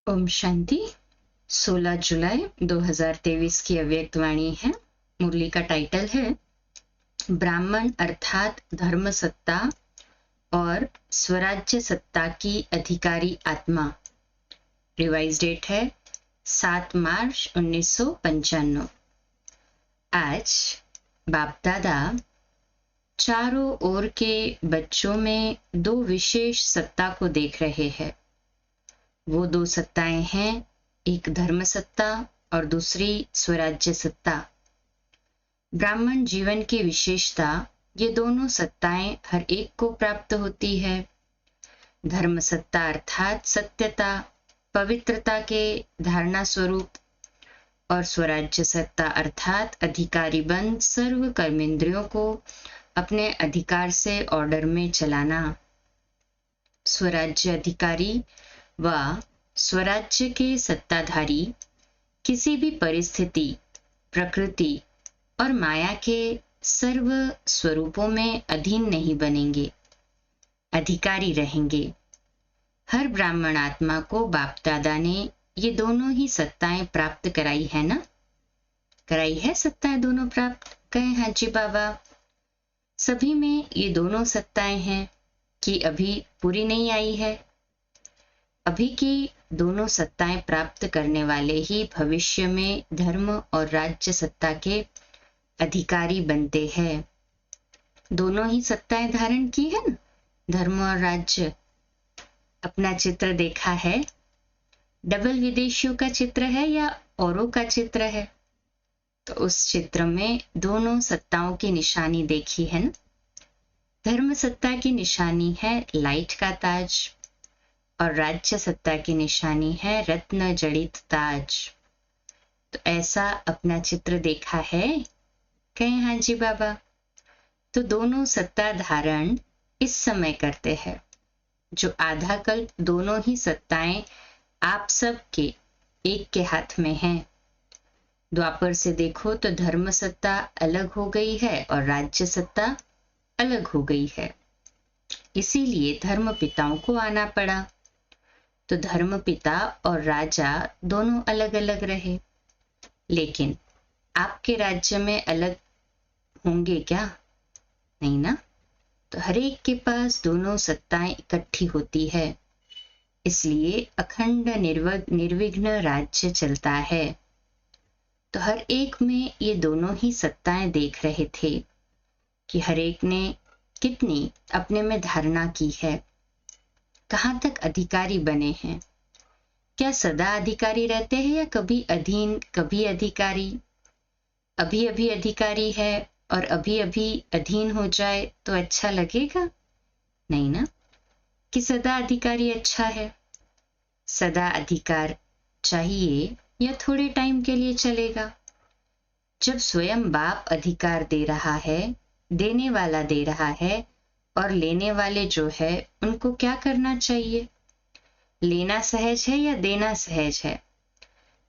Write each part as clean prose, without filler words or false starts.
ओम शांति। 16 जुलाई 2023 की अव्यक्त वाणी है। मुरली का टाइटल है ब्राह्मण अर्थात धर्म सत्ता और स्वराज्य सत्ता की अधिकारी आत्मा। रिवाइज डेट है 7 मार्च 1995। आज बाप दादा चारों ओर के बच्चों में दो विशेष सत्ता को देख रहे हैं। वो दो सत्ताएं हैं, एक धर्म सत्ता और दूसरी स्वराज्य सत्ता। ब्राह्मण जीवन की विशेषता ये दोनों सत्ताएं हर एक को प्राप्त होती है। धर्म सत्ता अर्थात सत्यता, पवित्रता के धारणा स्वरूप, और स्वराज्य सत्ता अर्थात अधिकारी बन सर्व कर्मेंद्रियों को अपने अधिकार से ऑर्डर में चलाना। स्वराज्य अधिकारी व स्वराज्य के सत्ताधारी किसी भी परिस्थिति, प्रकृति और माया के सर्व स्वरूपों में अधीन नहीं बनेंगे, अधिकारी रहेंगे। हर ब्राह्मण आत्मा को बाप दादा ने ये दोनों ही सत्ताएं प्राप्त कराई है ना? कराई है सत्ताएं दोनों प्राप्त? कहे हाँ जी बाबा। सभी में ये दोनों सत्ताएं हैं कि अभी पूरी नहीं आई है। अभी की दोनों सत्ताएं प्राप्त करने वाले ही भविष्य में धर्म और राज्य सत्ता के अधिकारी बनते हैं। दोनों ही सत्ताएं धारण की है ना, धर्म और राज्य। अपना चित्र देखा है? डबल विदेशियों का चित्र है या औरों का चित्र है? तो उस चित्र में दोनों सत्ताओं की निशानी देखी है ना। धर्म सत्ता की निशानी है लाइट का ताज और राज्य सत्ता की निशानी है रत्न जड़ित ताज। तो ऐसा अपना चित्र देखा है? कहें हाँ जी बाबा। तो दोनों सत्ता धारण इस समय करते हैं, जो आधा कल्प दोनों ही सत्ताएं आप सब के एक के हाथ में हैं। द्वापर से देखो तो धर्म सत्ता अलग हो गई है और राज्य सत्ता अलग हो गई है। इसीलिए धर्म पिताओं को आना पड़ा। तो धर्म पिता और राजा दोनों अलग अलग रहे, लेकिन आपके राज्य में अलग होंगे क्या? नहीं ना। तो हर एक के पास दोनों सत्ताएं इकट्ठी होती है, इसलिए अखंड निर्विघ्न राज्य चलता है। तो हर एक में ये दोनों ही सत्ताएं देख रहे थे कि हर एक ने कितनी अपने में धारणा की है, कहाँ तक अधिकारी बने हैं। क्या सदा अधिकारी रहते हैं या कभी अधीन कभी अधिकारी? अभी अभी अधिकारी है और अभी अभी अधीन हो जाए तो अच्छा लगेगा? नहीं ना। कि सदा अधिकारी अच्छा है? सदा अधिकार चाहिए या थोड़े टाइम के लिए चलेगा? जब स्वयं बाप अधिकार दे रहा है, देने वाला दे रहा है, और लेने वाले जो है उनको क्या करना चाहिए? लेना सहज है या देना सहज है?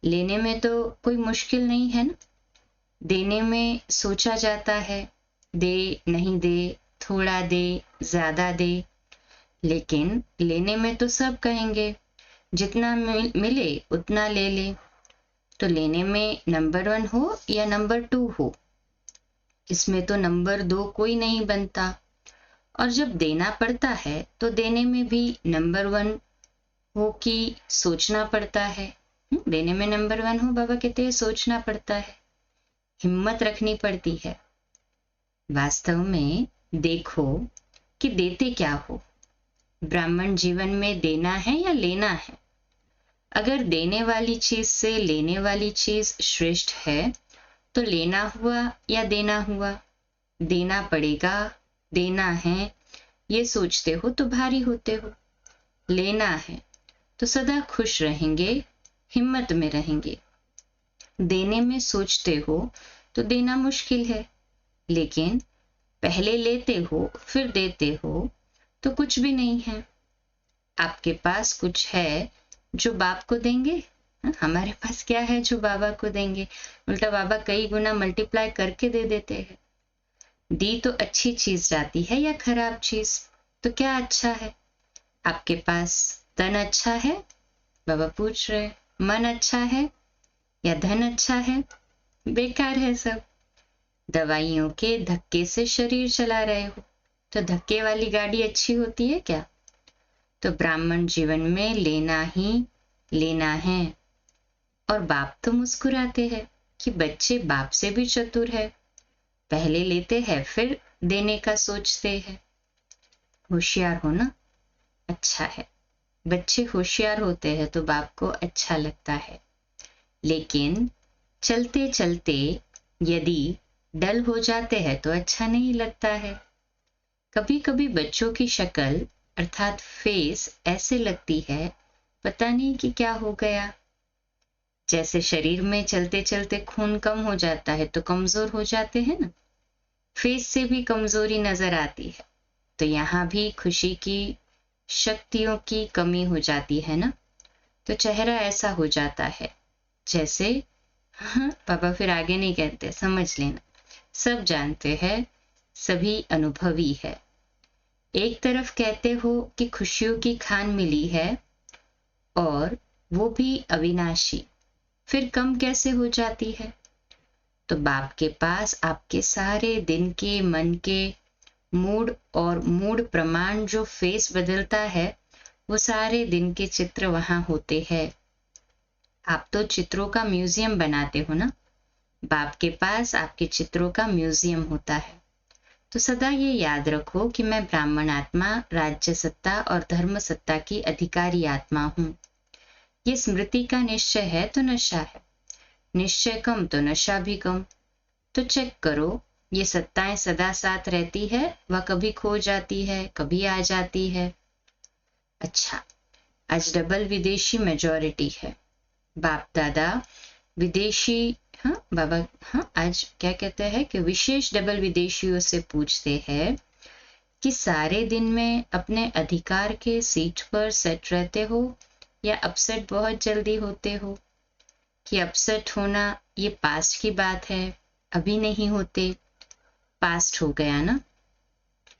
लेने में तो कोई मुश्किल नहीं है ना। देने में सोचा जाता है, दे नहीं दे, थोड़ा दे, ज्यादा दे। लेकिन लेने में तो सब कहेंगे जितना मिले उतना ले ले। तो लेने में नंबर 1 हो या नंबर 2 हो, इसमें तो नंबर 2 कोई नहीं बनता। और जब देना पड़ता है तो देने में भी नंबर 1 हो कि सोचना पड़ता है। देने में नंबर 1 हो, बाबा कहते हैं सोचना पड़ता है, हिम्मत रखनी पड़ती है। वास्तव में देखो कि देते क्या हो। ब्राह्मण जीवन में देना है या लेना है? अगर देने वाली चीज से लेने वाली चीज श्रेष्ठ है तो लेना हुआ या देना हुआ? देना पड़ेगा, देना है, ये सोचते हो तो भारी होते हो। लेना है तो सदा खुश रहेंगे, हिम्मत में रहेंगे। देने में सोचते हो तो देना मुश्किल है, लेकिन पहले लेते हो फिर देते हो तो कुछ भी नहीं है। आपके पास कुछ है जो बाप को देंगे? हमारे पास क्या है जो बाबा को देंगे? उल्टा बाबा कई गुना मल्टीप्लाई करके दे देते हैं। दी तो अच्छी चीज जाती है या खराब चीज? तो क्या अच्छा है? आपके पास तन अच्छा है, बाबा पूछ रहे, मन अच्छा है या धन अच्छा है? बेकार है सब। दवाइयों के धक्के से शरीर चला रहे हो, तो धक्के वाली गाड़ी अच्छी होती है क्या? तो ब्राह्मण जीवन में लेना ही लेना है। और बाप तो मुस्कुराते हैं कि बच्चे बाप से भी चतुर है, पहले लेते हैं फिर देने का सोचते हैं। होशियार होना अच्छा है, बच्चे होशियार होते हैं तो बाप को अच्छा लगता है। लेकिन चलते चलते यदि डल हो जाते हैं तो अच्छा नहीं लगता है। कभी कभी बच्चों की शक्ल अर्थात फेस ऐसे लगती है, पता नहीं कि क्या हो गया। जैसे शरीर में चलते चलते खून कम हो जाता है तो कमजोर हो जाते हैं ना, फेस से भी कमजोरी नजर आती है। तो यहाँ भी खुशी की शक्तियों की कमी हो जाती है ना, तो चेहरा ऐसा हो जाता है जैसे, हाँ पापा फिर आगे नहीं कहते, समझ लेना, सब जानते हैं, सभी अनुभवी है। एक तरफ कहते हो कि खुशियों की खान मिली है और वो भी अविनाशी, फिर कम कैसे हो जाती है? तो बाप के पास आपके सारे दिन के मन के मूड और मूड प्रमाण जो फेस बदलता है, वो सारे दिन के चित्र वहां होते हैं। आप तो चित्रों का म्यूजियम बनाते हो ना, बाप के पास आपके चित्रों का म्यूजियम होता है। तो सदा ये याद रखो कि मैं ब्राह्मण आत्मा, राज्य सत्ता और धर्म सत्ता की अधिकारी आत्मा हूँ। ये स्मृति का निश्चय है तो नशा है, निश्चय कम तो नशा भी कम। तो चेक करो, ये सत्ताएं सदा साथ रहती है व कभी खो जाती है, कभी आ जाती है। अच्छा, आज डबल विदेशी मेजॉरिटी है। बाप दादा विदेशी, हाँ बाबा, हाँ आज क्या कहते हैं कि विशेष डबल विदेशियों से पूछते हैं कि सारे दिन में अपने अधिकार के सीट पर सेट रहते हो या अपसेट बहुत जल्दी होते हो? कि अपसेट होना ये पास्ट की बात है, अभी नहीं होते, पास्ट हो गया ना,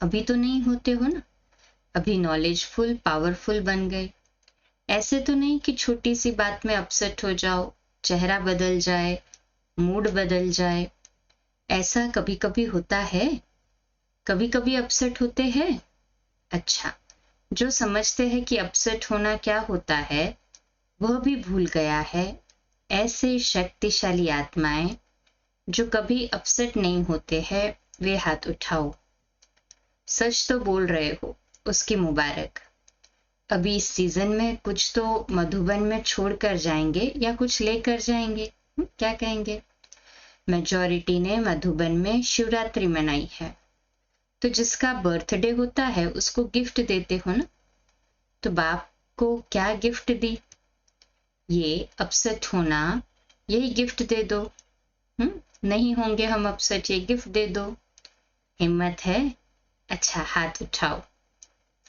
अभी तो नहीं होते हो ना, अभी नॉलेजफुल पावरफुल बन गए। ऐसे तो नहीं कि छोटी सी बात में अपसेट हो जाओ, चेहरा बदल जाए, मूड बदल जाए। ऐसा कभी कभी होता है, कभी कभी अपसेट होते हैं। अच्छा, जो समझते हैं कि अपसेट होना क्या होता है वह भी भूल गया है। ऐसे शक्तिशाली आत्माएं जो कभी अपसेट नहीं होते हैं, वे हाथ उठाओ। सच तो बोल रहे हो, उसकी मुबारक। अभी इस सीजन में कुछ तो मधुबन में छोड़ कर जाएंगे या कुछ लेकर जाएंगे, क्या कहेंगे? मेजॉरिटी ने मधुबन में शिवरात्रि मनाई है, तो जिसका बर्थडे होता है उसको गिफ्ट देते हो ना। तो बाप को क्या गिफ्ट दी? ये अपसेट होना, यही गिफ्ट दे दो। नहीं होंगे हम अपसेट, ये गिफ्ट दे दो। हिम्मत है? अच्छा हाथ उठाओ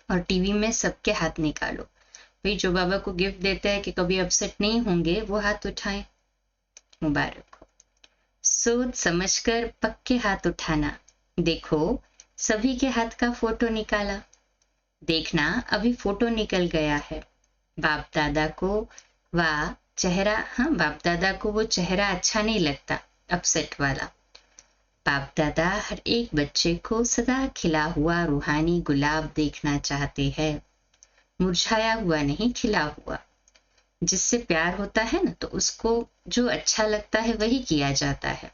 और टीवी में सबके हाथ निकालो। भाई जो बाबा को गिफ्ट देते हैं कि कभी अपसेट नहीं होंगे, वो हाथ उठाएं। मुबारक हो। सोच समझकर पक्के हाथ उठाना। देखो सभी के हाथ का फोटो निकाला, देखना अभी फोटो निकल गया है। बाप दादा को वाह चेहरा, हाँ बाप दादा को वो चेहरा अच्छा नहीं लगता अपसेट वाला। बाप दादा हर एक बच्चे को सदा खिला हुआ रूहानी गुलाब देखना चाहते हैं, मुरझाया हुआ नहीं, खिला हुआ। जिससे प्यार होता है ना, तो उसको जो अच्छा लगता है वही किया जाता है।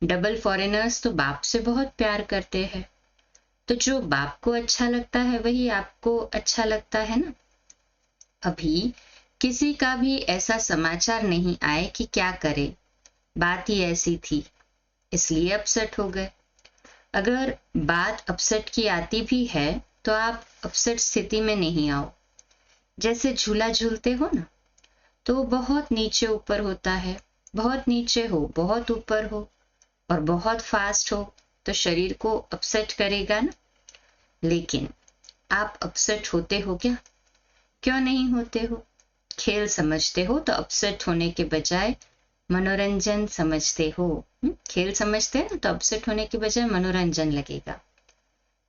डबल फॉरेनर्स तो बाप से बहुत प्यार करते हैं, तो जो बाप को अच्छा लगता है वही आपको अच्छा लगता है ना। अभी किसी का भी ऐसा समाचार नहीं आए कि क्या करे, बात ही ऐसी थी इसलिए अपसेट हो गए। अगर बात अपसेट की आती भी है तो आप अपसेट स्थिति में नहीं आओ। जैसे झूला झूलते हो ना, तो बहुत नीचे ऊपर होता है, बहुत नीचे हो, बहुत ऊपर हो और बहुत फास्ट हो तो शरीर को अपसेट करेगा ना। लेकिन आप अपसेट होते हो क्या? क्यों नहीं होते हो? खेल समझते हो तो अपसेट होने के बजाय मनोरंजन समझते हो। खेल समझते हैं ना, तो अपसेट होने के बजाय मनोरंजन लगेगा।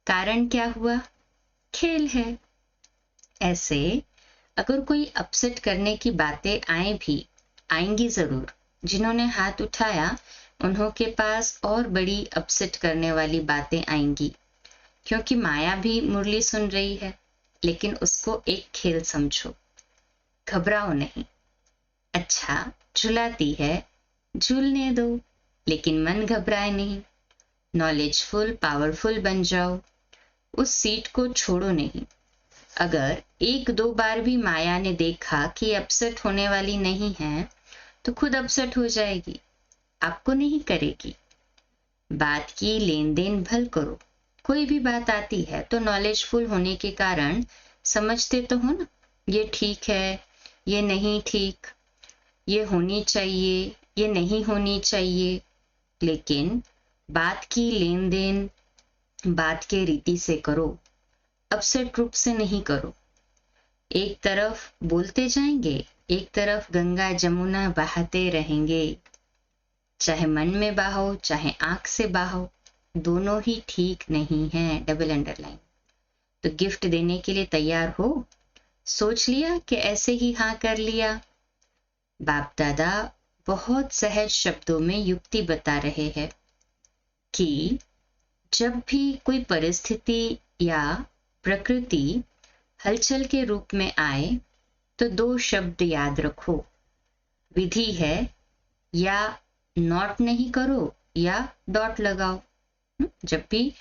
कारण क्या हुआ? खेल है। ऐसे अगर कोई अपसेट करने की बातें आए भी, आएंगी जरूर। जिन्होंने हाथ उठाया उन्हों के पास और बड़ी अपसेट करने वाली बातें आएंगी, क्योंकि माया भी मुरली सुन रही है। लेकिन उसको एक खेल समझो, घबराओ नहीं। अच्छा, झुलाती है, झूलने दो, लेकिन मन घबराए नहीं। नॉलेजफुल, पावरफुल बन जाओ, उस सीट को छोड़ो नहीं। अगर एक दो बार भी माया ने देखा कि अपसेट होने वाली नहीं है, तो खुद अपसेट हो जाएगी, आपको नहीं करेगी। बात की लेन देन भल करो। कोई भी बात आती है तो नॉलेजफुल होने के कारण समझते तो हो ना, ये ठीक है, ये नहीं ठीक, ये होनी चाहिए, ये नहीं होनी चाहिए। लेकिन बात की लेन देन बात के रीति से करो, अपसेट रूप से नहीं करो। एक तरफ बोलते जाएंगे, एक तरफ गंगा जमुना बहाते रहेंगे। चाहे मन में बहाओ, चाहे आंख से बहाओ, दोनों ही ठीक नहीं है। Double underline. तो गिफ्ट देने के लिए तैयार हो? सोच लिया कि ऐसे ही हाँ कर लिया? बाप दादा बहुत सहज शब्दों में युक्ति बता रहे हैं कि जब भी कोई परिस्थिति या प्रकृति हलचल के रूप में आए तो दो शब्द याद रखो। विधि है, या नॉट नहीं करो या डॉट लगाओ। जब भी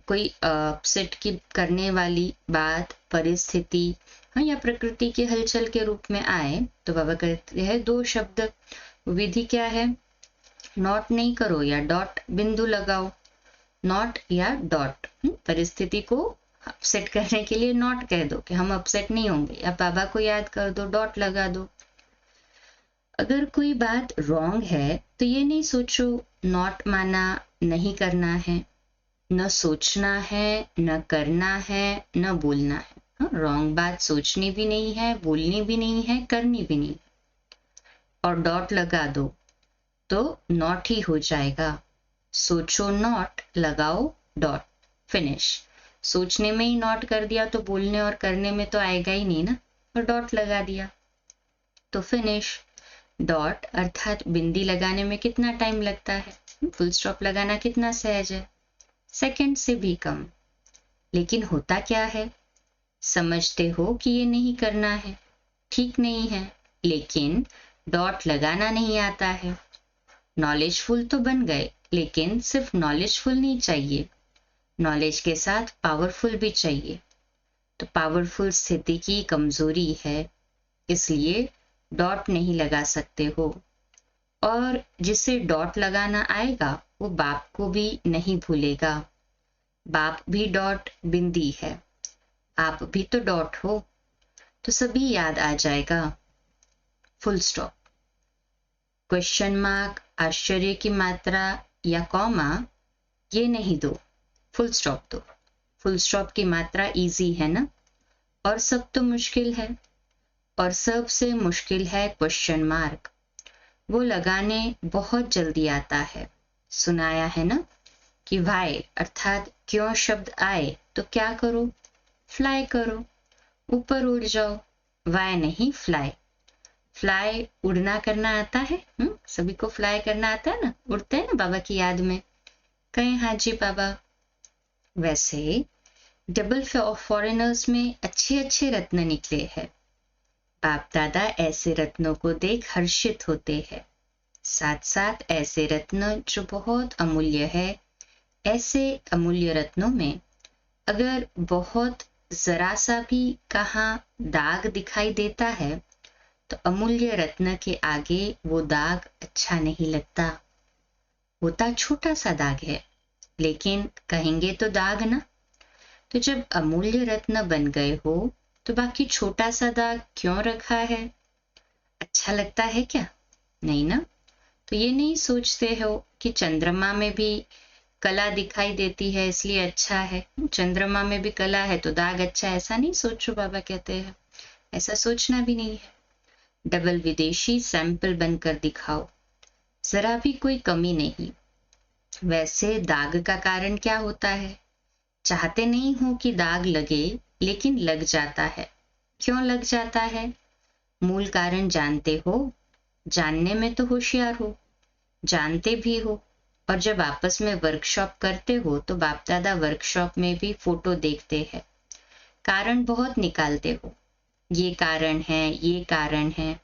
कोई अपसेट की करने वाली बात, परिस्थिति या प्रकृति की हलचल के रूप में आए तो बाबा कहते हैं दो शब्द। विधि क्या है? नॉट नहीं करो या डॉट बिंदु लगाओ। नॉट या डॉट, परिस्थिति को अपसेट करने के लिए नॉट कह दो कि हम अपसेट नहीं होंगे, या बाबा को याद कर दो, डॉट लगा दो। अगर कोई बात रॉन्ग है तो ये नहीं सोचो नॉट माना, नहीं करना है, न सोचना है, न करना है, न बोलना है। रॉन्ग बात सोचनी भी नहीं है, बोलनी भी नहीं है, करनी भी नहीं। और डॉट लगा दो तो नॉट ही हो जाएगा। सोचो नॉट, लगाओ डॉट, फिनिश। सोचने में ही नॉट कर दिया तो बोलने और करने में तो आएगा ही नहीं ना, और डॉट लगा दिया तो फिनिश। डॉट अर्थात बिंदी लगाने में कितना टाइम लगता है? फुल स्टॉप लगाना कितना सहज है, सेकंड से भी कम। लेकिन होता क्या है? समझते हो कि ये नहीं करना है, ठीक नहीं है, लेकिन डॉट लगाना नहीं आता है। नॉलेजफुल तो बन गए, लेकिन सिर्फ नॉलेजफुल नहीं चाहिए, नॉलेज के साथ पावरफुल भी चाहिए। तो पावरफुल स्थिति की कमजोरी है, इसलिए डॉट नहीं लगा सकते हो। और जिसे डॉट लगाना आएगा वो बाप को भी नहीं भूलेगा। बाप भी डॉट बिंदी है, आप भी तो डॉट हो, तो सभी याद आ जाएगा। फुल स्टॉप, क्वेश्चन मार्क, आश्चर्य की मात्रा या कॉमा ये नहीं दो, फुल स्टॉप दो। फुल स्टॉप की मात्रा इजी है ना, और सब तो मुश्किल है, और सबसे मुश्किल है क्वेश्चन मार्क। वो लगाने बहुत जल्दी आता है। सुनाया है ना कि वाई अर्थात क्यों शब्द आए तो क्या करो? फ्लाई करो, ऊपर उड़ जाओ। वाई नहीं, फ्लाई। फ्लाई उड़ना करना आता है? सभी को फ्लाई करना आता है ना, उड़ते हैं ना बाबा की याद में, कहें हाँ जी बाबा। वैसे डबल फॉरेनर्स में अच्छे अच्छे रत्न निकले हैं। बाप दादा ऐसे रत्नों को देख हर्षित होते हैं। साथ साथ ऐसे रत्न जो बहुत अमूल्य है, ऐसे अमूल्य रत्नों में अगर बहुत जरा सा भी कहाँ दाग दिखाई देता है तो अमूल्य रत्न के आगे वो दाग अच्छा नहीं लगता। होता छोटा सा दाग है, लेकिन कहेंगे तो दाग ना। तो जब अमूल्य रत्न बन गए हो तो बाकी छोटा सा दाग क्यों रखा है? अच्छा लगता है क्या? नहीं ना। तो ये नहीं सोचते हो कि चंद्रमा में भी कला दिखाई देती है इसलिए अच्छा है, चंद्रमा में भी कला है तो दाग अच्छा है, ऐसा नहीं सोचो। बाबा कहते हैं ऐसा सोचना भी नहीं है। डबल विदेशी सैंपल बनकर दिखाओ, जरा भी कोई कमी नहीं। वैसे दाग का कारण क्या होता है? चाहते नहीं हो कि दाग लगे, लेकिन लग जाता है। क्यों लग जाता है? मूल कारण जानते हो? जानने में तो होशियार हो, जानते भी हो, और जब आपस में वर्कशॉप करते हो तो बाप दादा वर्कशॉप में भी फोटो देखते हैं, कारण बहुत निकालते हो, ये कारण है, ये कारण है,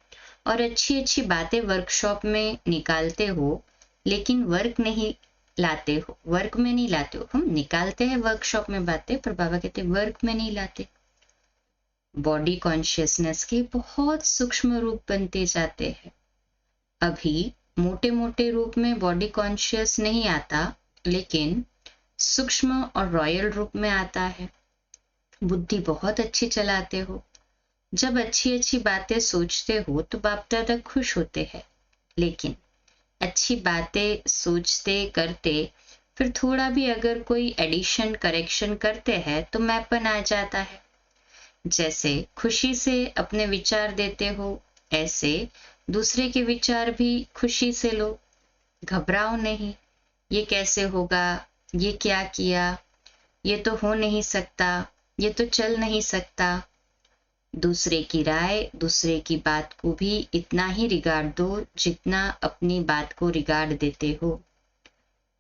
और अच्छी अच्छी बातें वर्कशॉप में निकालते हो, लेकिन वर्क नहीं लाते हो, वर्क में नहीं लाते हो। हम निकालते हैं वर्कशॉप में बातें, पर बाबा कहते वर्क में नहीं लाते। बॉडी कॉन्शियसनेस के बहुत सूक्ष्म रूप बनते जाते हैं। अभी मोटे मोटे रूप में बॉडी कॉन्शियस नहीं आता, लेकिन सूक्ष्म और रॉयल रूप में आता है। बुद्धि बहुत अच्छी चलाते हो, जब अच्छी अच्छी बातें सोचते हो तो बाप दादा खुश होते हैं, लेकिन अच्छी बातें सोचते करते फिर थोड़ा भी अगर कोई एडिशन करेक्शन करते हैं तो मैपन आ जाता है। जैसे खुशी से अपने विचार देते हो, ऐसे दूसरे के विचार भी खुशी से लो। घबराओ नहीं, ये कैसे होगा, ये क्या किया, ये तो हो नहीं सकता, ये तो चल नहीं सकता। दूसरे की राय, दूसरे की बात को भी इतना ही रिगार्ड दो जितना अपनी बात को रिगार्ड देते हो।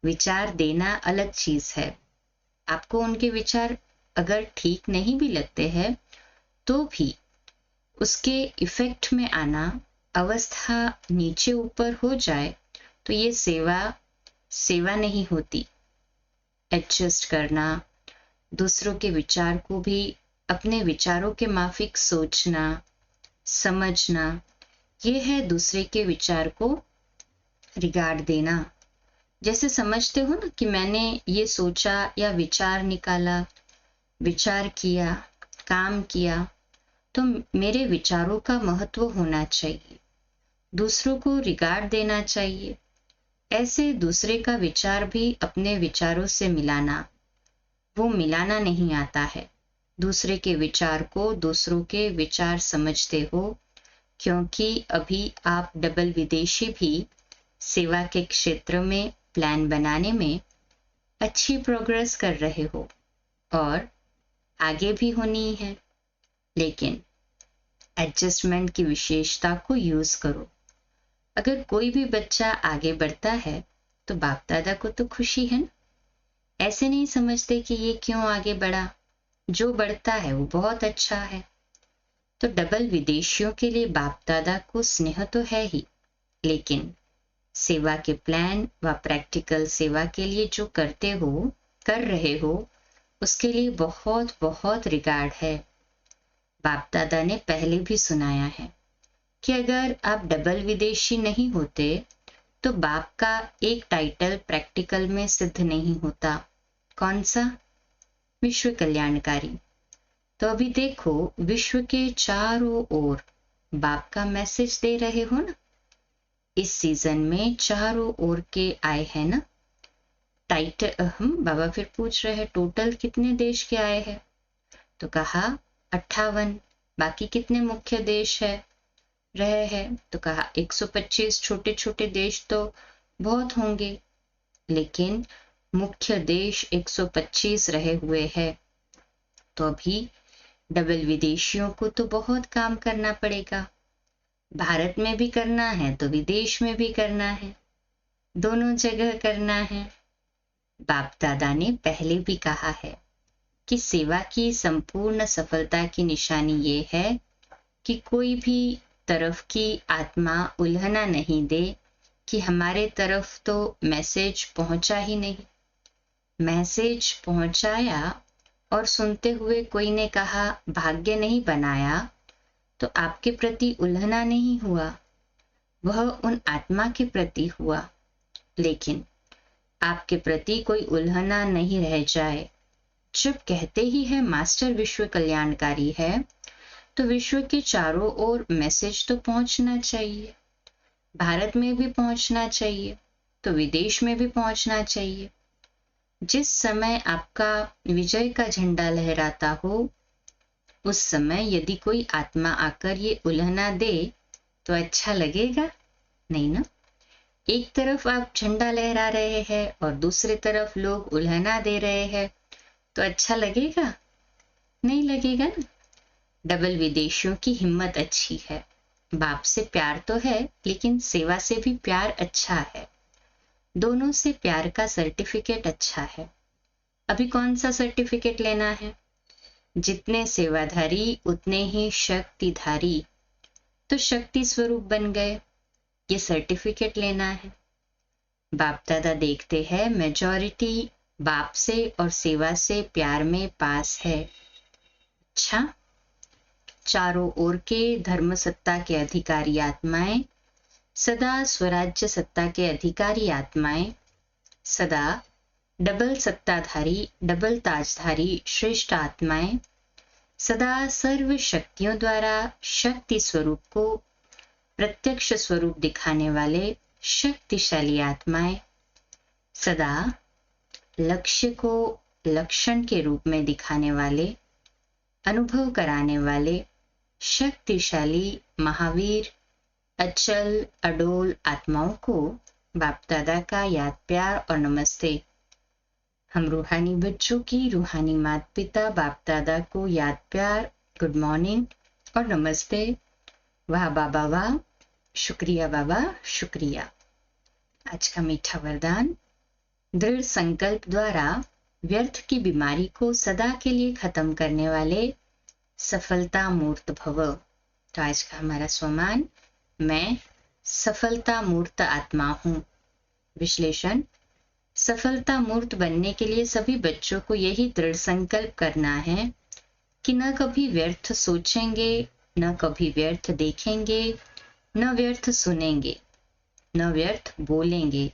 विचार देना अलग चीज है। आपको उनके विचार अगर ठीक नहीं भी लगते हैं तो भी उसके इफेक्ट में आना, अवस्था नीचे ऊपर हो जाए तो ये सेवा नहीं होती। एडजस्ट करना, दूसरों के विचार को भी अपने विचारों के माफिक सोचना, समझना, ये है दूसरे के विचार को रिगार्ड देना। जैसे समझते हो ना कि मैंने ये सोचा या विचार निकाला, विचार किया, काम किया, तो मेरे विचारों का महत्व होना चाहिए, दूसरों को रिगार्ड देना चाहिए। ऐसे दूसरे का विचार भी अपने विचारों से मिलाना, वो मिलाना नहीं आता है। दूसरे के विचार को दूसरों के विचार समझते हो, क्योंकि अभी आप डबल विदेशी भी सेवा के क्षेत्र में प्लान बनाने में अच्छी प्रोग्रेस कर रहे हो और आगे भी होनी है, लेकिन एडजस्टमेंट की विशेषता को यूज करो। अगर कोई भी बच्चा आगे बढ़ता है तो बाप दादा को तो खुशी है ना। ऐसे नहीं समझते कि ये क्यों आगे बढ़ा, जो बढ़ता है वो बहुत अच्छा है। तो डबल विदेशियों के लिए बाप दादा को स्नेह तो है ही, लेकिन सेवा के प्लान व प्रैक्टिकल सेवा के लिए जो कर रहे हो, उसके लिए बहुत बहुत रिगार्ड है। बाप दादा ने पहले भी सुनाया है कि अगर आप डबल विदेशी नहीं होते तो बाप का एक टाइटल प्रैक्टिकल में सिद्ध नहीं होता। कौन सा? विश्व कल्याणकारी। तो अभी देखो, विश्व के चारों ओर बाप का मैसेज दे रहे हो ना। इस सीजन में चारों ओर के आए हैं ना टाइटल। हम बाबा फिर पूछ रहे हैं टोटल कितने देश के आए हैं, तो कहा 58। बाकी कितने मुख्य देश है रहे हैं, तो कहा 125। छोटे छोटे देश तो बहुत होंगे, लेकिन मुख्य देश 125 रहे हुए हैं। तो अभी डबल विदेशियों को तो बहुत काम करना पड़ेगा। भारत में भी करना है तो विदेश में भी करना है, दोनों जगह करना है। बाप दादा ने पहले भी कहा है कि सेवा की संपूर्ण सफलता की निशानी ये है कि कोई भी तरफ की आत्मा उल्हना नहीं दे कि हमारे तरफ तो मैसेज पहुंचा ही नहीं। मैसेज पहुंचाया और सुनते हुए कोई ने कहा भाग्य नहीं बनाया, तो आपके प्रति उल्हना नहीं हुआ, वह उन आत्मा के प्रति हुआ। लेकिन आपके प्रति कोई उल्हना नहीं रह जाए। जब कहते ही है मास्टर विश्व कल्याणकारी है, तो विश्व के चारों ओर मैसेज तो पहुंचना चाहिए। भारत में भी पहुंचना चाहिए, तो विदेश में भी पहुंचना चाहिए। जिस समय आपका विजय का झंडा लहराता हो, उस समय यदि कोई आत्मा आकर ये उल्हना दे तो अच्छा लगेगा? नहीं ना। एक तरफ आप झंडा लहरा रहे हैं और दूसरी तरफ लोग उल्हना दे रहे हैं, तो अच्छा लगेगा? नहीं लगेगा ना। डबल विदेशियों की हिम्मत अच्छी है। बाप से प्यार तो है, लेकिन सेवा से भी प्यार अच्छा है। दोनों से प्यार का सर्टिफिकेट अच्छा है। अभी कौन सा सर्टिफिकेट लेना है? जितने सेवाधारी उतने ही शक्तिधारी, तो शक्ति स्वरूप बन गए, ये सर्टिफिकेट लेना है। बाप दादा देखते हैं मेजॉरिटी बाप से और सेवा से प्यार में पास है। अच्छा, चारों ओर के धर्म सत्ता के अधिकारी आत्माएं, सदा स्वराज्य सत्ता के अधिकारी आत्माएं, सदा डबल सत्ताधारी डबल ताजधारी श्रेष्ठ आत्माएं, सदा सर्व शक्तियों द्वारा शक्ति स्वरूप को प्रत्यक्ष स्वरूप दिखाने वाले शक्तिशाली आत्माएं, सदा लक्ष्य को लक्षण के रूप में दिखाने वाले, अनुभव कराने वाले शक्तिशाली महावीर अचल अडोल आत्माओं को बाप दादा का याद प्यार और नमस्ते। हम रूहानी बच्चों की रूहानी माता पिता बाप दादा को याद प्यार, गुड मॉर्निंग और नमस्ते। वाह बाबा वाह, शुक्रिया बाबा शुक्रिया। आज का मीठा वरदान, दृढ़ संकल्प द्वारा व्यर्थ की बीमारी को सदा के लिए खत्म करने वाले सफलता मूर्त भव। तो आज का हमारा स्वमान, मैं सफलता मूर्त आत्मा हूँ। विश्लेषण, सफलता मूर्त बनने के लिए सभी बच्चों को यही दृढ़ संकल्प करना है कि न कभी व्यर्थ सोचेंगे, न कभी व्यर्थ देखेंगे, न व्यर्थ सुनेंगे, न व्यर्थ बोलेंगे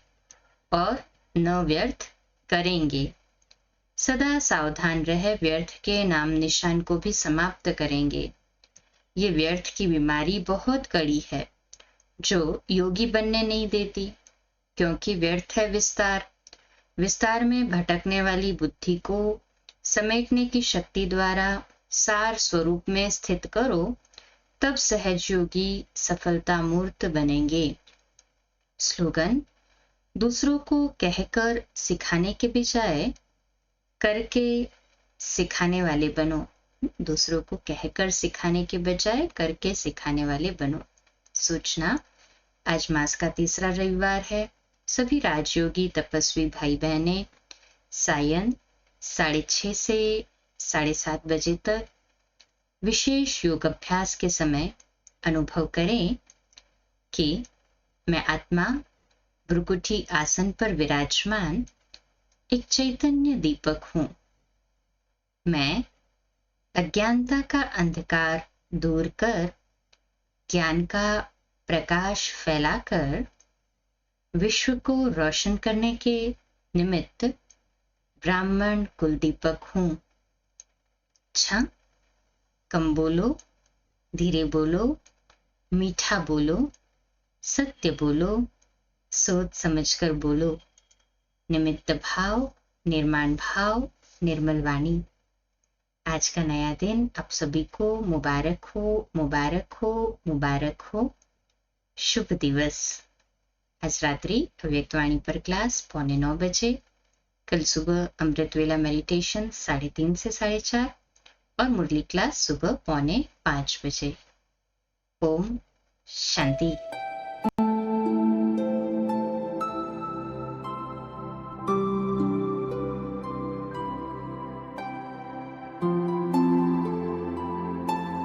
और न व्यर्थ करेंगे। सदा सावधान रहे, व्यर्थ के नाम निशान को भी समाप्त करेंगे। ये व्यर्थ की बीमारी बहुत कड़ी है जो योगी बनने नहीं देती, क्योंकि व्यर्थ है विस्तार। विस्तार में भटकने वाली बुद्धि को समेटने की शक्ति द्वारा सार स्वरूप में स्थित करो, तब सहज योगी सफलता मूर्त बनेंगे। स्लोगन, दूसरों को कहकर सिखाने के बजाय करके सिखाने वाले बनो। दूसरों को कहकर सिखाने के बजाय करके सिखाने वाले बनो। सूचना, आज मास का तीसरा रविवार है। सभी राजयोगी तपस्वी भाई बहनें सायं 6:30 से 7:30 बजे तक विशेष योग अभ्यास के समय अनुभव करें कि मैं आत्मा भ्रुकुटी आसन पर विराजमान एक चैतन्य दीपक हूं। मैं अज्ञानता का अंधकार दूर कर ज्ञान का प्रकाश फैलाकर विश्व को रोशन करने के निमित्त ब्राह्मण कुल दीपक हूं। अच्छा, कम बोलो, धीरे बोलो, मीठा बोलो, सत्य बोलो, सोच समझकर बोलो। निमित्त भाव, निर्माण भाव, निर्मल वाणी। आज का नया दिन आप सभी को मुबारक हो, मुबारक हो, मुबारक हो। शुभ दिवस। आज रात्रि अव्यक्तवाणी पर क्लास 8:45 बजे, कल सुबह अमृत वेला मेडिटेशन 3:30 से 4:30 और मुरली क्लास सुबह 4:45 बजे। ओम शांति।